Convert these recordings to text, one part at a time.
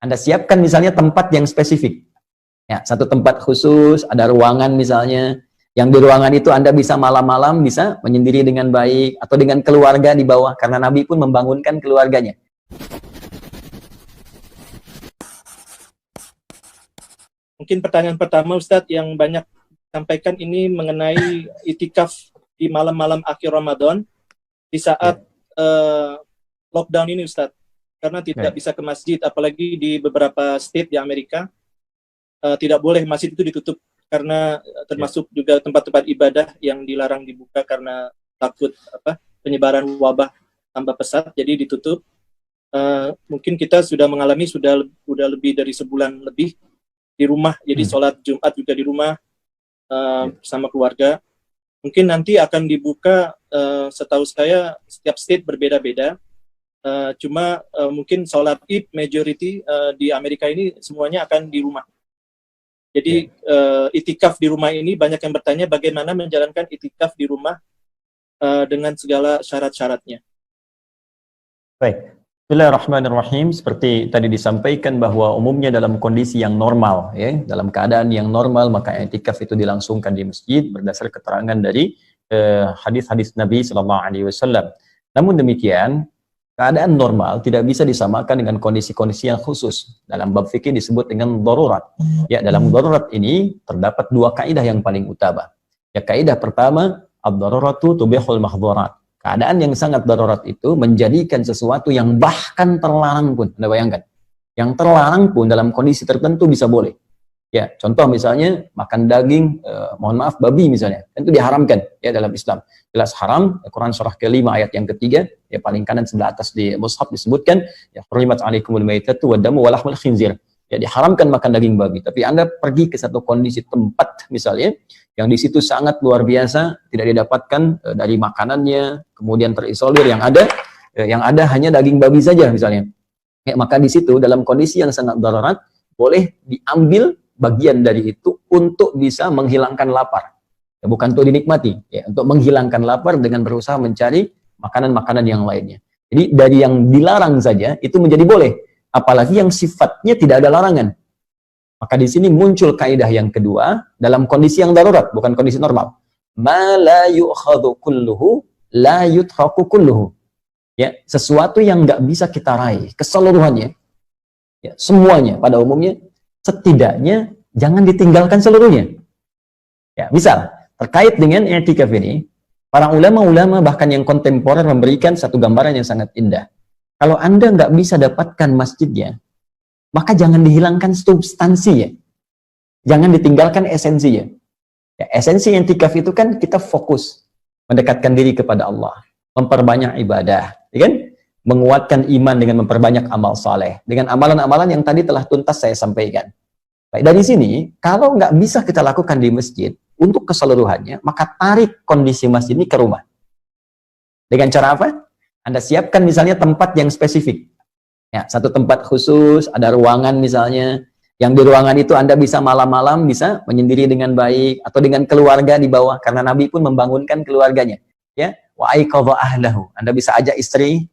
Anda siapkan misalnya tempat yang spesifik. Ya, satu tempat khusus, ada ruangan misalnya. Yang di ruangan itu Anda bisa malam-malam bisa menyendiri dengan baik atau dengan keluarga di bawah, karena Nabi pun membangunkan keluarganya. Mungkin pertanyaan pertama Ustadz yang banyak sampaikan ini mengenai itikaf di malam-malam akhir Ramadan di saat lockdown ini Ustadz, karena tidak bisa ke masjid, apalagi di beberapa state di Amerika tidak boleh masjid itu ditutup karena termasuk juga tempat-tempat ibadah yang dilarang dibuka karena takut penyebaran wabah tambah pesat, jadi ditutup. Mungkin kita sudah mengalami sudah lebih dari sebulan lebih di rumah, jadi sholat Jumat juga di rumah bersama keluarga. Mungkin nanti akan dibuka, setahu saya setiap state berbeda-beda. Cuma mungkin sholat Id majority di Amerika ini semuanya akan di rumah. Jadi itikaf di rumah ini banyak yang bertanya bagaimana menjalankan itikaf di rumah dengan segala syarat-syaratnya. Baik. Bismillahirrahmanirrahim. Seperti tadi disampaikan bahwa umumnya dalam kondisi yang normal, ya, dalam keadaan yang normal, maka i'tikaf itu dilangsungkan di masjid berdasar keterangan dari hadis-hadis Nabi Sallallahu Alaihi Wasallam. Namun demikian, keadaan normal tidak bisa disamakan dengan kondisi-kondisi yang khusus. Dalam bab fikih disebut dengan darurat. Ya, dalam darurat ini terdapat dua kaidah yang paling utama. Ya, kaidah pertama, ad-daruratu tubihul mahdhurat. Keadaan yang sangat darurat itu menjadikan sesuatu yang bahkan terlarang pun, Anda bayangkan, yang terlarang pun dalam kondisi tertentu bisa boleh. Ya, contoh misalnya makan daging, mohon maaf, babi misalnya, itu diharamkan ya dalam Islam. Jelas haram. Quran surah ke-5 ayat yang ketiga, ya paling kanan sebelah atas di mushaf disebutkan, ya hurimat 'alaikumul maitatu waddamu wa lahmul khinzir. Ya, diharamkan makan daging babi. Tapi Anda pergi ke satu kondisi tempat misalnya yang di situ sangat luar biasa, tidak didapatkan dari makanannya, kemudian terisolir, yang ada hanya daging babi saja misalnya. Ya, maka di situ dalam kondisi yang sangat darurat boleh diambil bagian dari itu untuk bisa menghilangkan lapar. Ya, bukan untuk dinikmati, ya, untuk menghilangkan lapar dengan berusaha mencari makanan-makanan yang lainnya. Jadi dari yang dilarang saja itu menjadi boleh, apalagi yang sifatnya tidak ada larangan. Maka di sini muncul kaidah yang kedua dalam kondisi yang darurat, bukan kondisi normal. Ma la yu'khadhu kulluhu la yutraku kulluhu. Ya, sesuatu yang nggak bisa kita raih keseluruhannya, ya, semuanya pada umumnya, setidaknya jangan ditinggalkan seluruhnya. Ya, misal terkait dengan i'tikaf ini, para ulama-ulama bahkan yang kontemporer memberikan satu gambaran yang sangat indah. Kalau Anda nggak bisa dapatkan masjidnya, maka jangan dihilangkan substansinya. Jangan ditinggalkan esensinya. Ya, esensi i'tikaf itu kan kita fokus mendekatkan diri kepada Allah, memperbanyak ibadah, ya kan? Menguatkan iman dengan memperbanyak amal saleh, dengan amalan-amalan yang tadi telah tuntas saya sampaikan. Baik, dari sini, kalau nggak bisa kita lakukan di masjid untuk keseluruhannya, maka tarik kondisi masjid ini ke rumah. Dengan cara apa? Anda siapkan misalnya tempat yang spesifik. Ya, satu tempat khusus, ada ruangan misalnya, yang di ruangan itu Anda bisa malam-malam bisa menyendiri dengan baik atau dengan keluarga di bawah, karena Nabi pun membangunkan keluarganya. Ya, wa aiqadha ahlahu. Anda bisa ajak istri,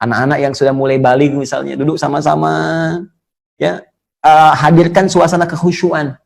anak-anak yang sudah mulai balik misalnya, duduk sama-sama, ya, hadirkan suasana kekhusyuan.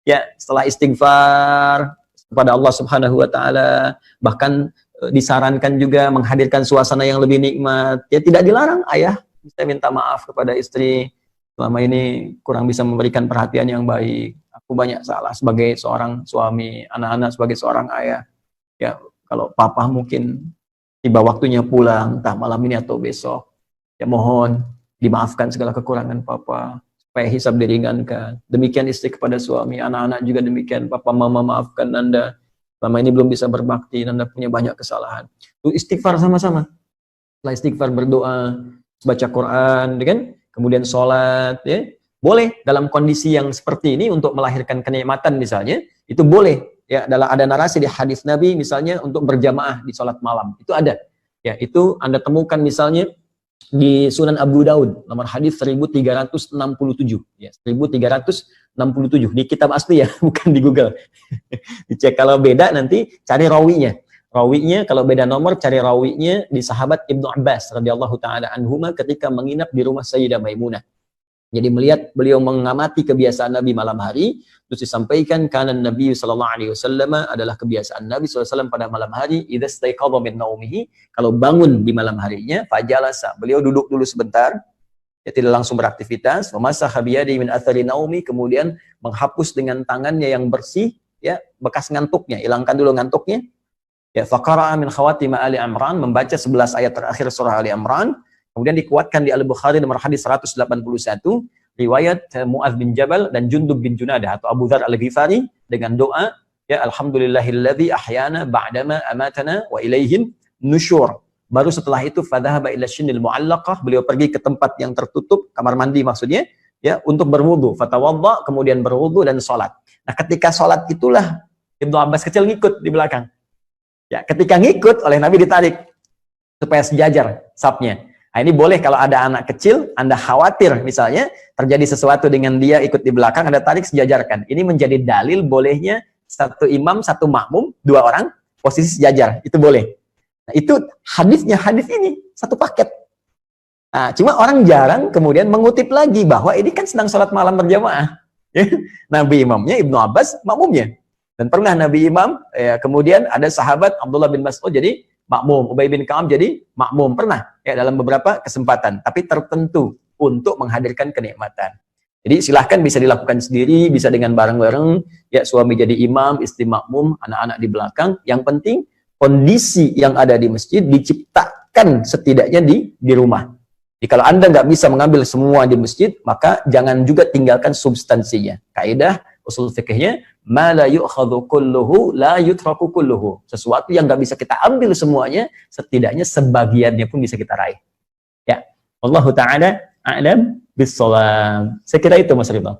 Ya, setelah istighfar kepada Allah Subhanahu wa taala, bahkan disarankan juga menghadirkan suasana yang lebih nikmat. Ya, tidak dilarang ayah saya minta maaf kepada istri, selama ini kurang bisa memberikan perhatian yang baik. Aku banyak salah sebagai seorang suami, anak-anak sebagai seorang ayah. Ya, kalau papa mungkin tiba waktunya pulang, entah malam ini atau besok, ya mohon dimaafkan segala kekurangan papa, supaya hisab diringankan. Demikian istri kepada suami, anak-anak juga demikian. Papa mama maafkan Nanda, selama ini belum bisa berbakti, Nanda punya banyak kesalahan. Itu istighfar sama-sama. Setelah istighfar berdoa, baca Quran, kan? Kemudian sholat, ya, boleh dalam kondisi yang seperti ini untuk melahirkan kenikmatan misalnya, itu boleh. Ya, ada narasi di hadis Nabi misalnya untuk berjamaah di sholat malam, itu ada. Ya, itu Anda temukan misalnya di Sunan Abu Daud, nomor hadis 1367, ya, 1367 di kitab asli ya, bukan di Google. Dicek, kalau beda nanti cari rawinya. Rawinya, kalau beda nomor, cari rawinya di sahabat Ibnu Abbas radhiyallahu taala anhuma ketika menginap di rumah Sayyidah Maimunah. Jadi melihat beliau mengamati kebiasaan Nabi malam hari, terus disampaikan karena Nabi sallallahu alaihi wasallam adalah kebiasaan Nabi sallallahu alaihi wasallam pada malam hari, idza staiqadha min naumihi, kalau bangun di malam harinya, fajalasa, beliau duduk dulu sebentar, ya tidak langsung beraktivitas, wamasaha biyadihi min athari naumi, kemudian menghapus dengan tangannya yang bersih ya bekas ngantuknya, hilangkan dulu ngantuknya. Ya, faqara'a min khawatim Ali Imran, membaca 11 ayat terakhir surah Ali Imran. Kemudian dikuatkan di Al-Bukhari nomor hadis 181, riwayat Mu'adz bin Jabal dan Jundub bin Junadah atau Abu Dzar Al-Ghifari dengan doa, ya alhamdulillahilladzi ahyana ba'dama amatana wa ilaihin nusyur. Baru setelah itu fadhahaba ila syinnil mu'allaqah, beliau pergi ke tempat yang tertutup, kamar mandi maksudnya, ya untuk berwudu, fatawadda, kemudian berwudu dan salat. Nah, ketika salat itulah Ibnu Abbas kecil ngikut di belakang. Ya, ketika ngikut oleh Nabi ditarik supaya sejajar safnya. Nah, ini boleh kalau ada anak kecil, Anda khawatir misalnya terjadi sesuatu dengan dia ikut di belakang, Anda tarik sejajarkan. Ini menjadi dalil bolehnya satu imam, satu makmum, 2 orang posisi sejajar. Itu boleh. Nah, itu hadisnya, hadis ini satu paket. Nah, cuma orang jarang kemudian mengutip lagi bahwa ini kan sedang sholat malam berjamaah. Nabi imamnya, Ibnu Abbas makmumnya. Dan pernah Nabi imam, ya, kemudian ada sahabat Abdullah bin Mas'ud jadi makmum, Ubay bin Ka'ab jadi makmum, pernah ya dalam beberapa kesempatan, tapi tertentu untuk menghadirkan kenikmatan. Jadi silahkan bisa dilakukan sendiri, bisa dengan bareng-bareng, ya suami jadi imam, istri makmum, anak-anak di belakang. Yang penting kondisi yang ada di masjid diciptakan setidaknya di rumah. Jadi kalau Anda nggak bisa mengambil semua di masjid, maka jangan juga tinggalkan substansinya. Kaidah usul fikihnya, ma la yu'khadhu kulluhu la yutraku kulluhu. Sesuatu yang nggak bisa kita ambil semuanya, setidaknya sebagiannya pun bisa kita raih. Ya, Wallahu ta'ala a'lam bis-shawab. Saya kira itu Mas Ridho.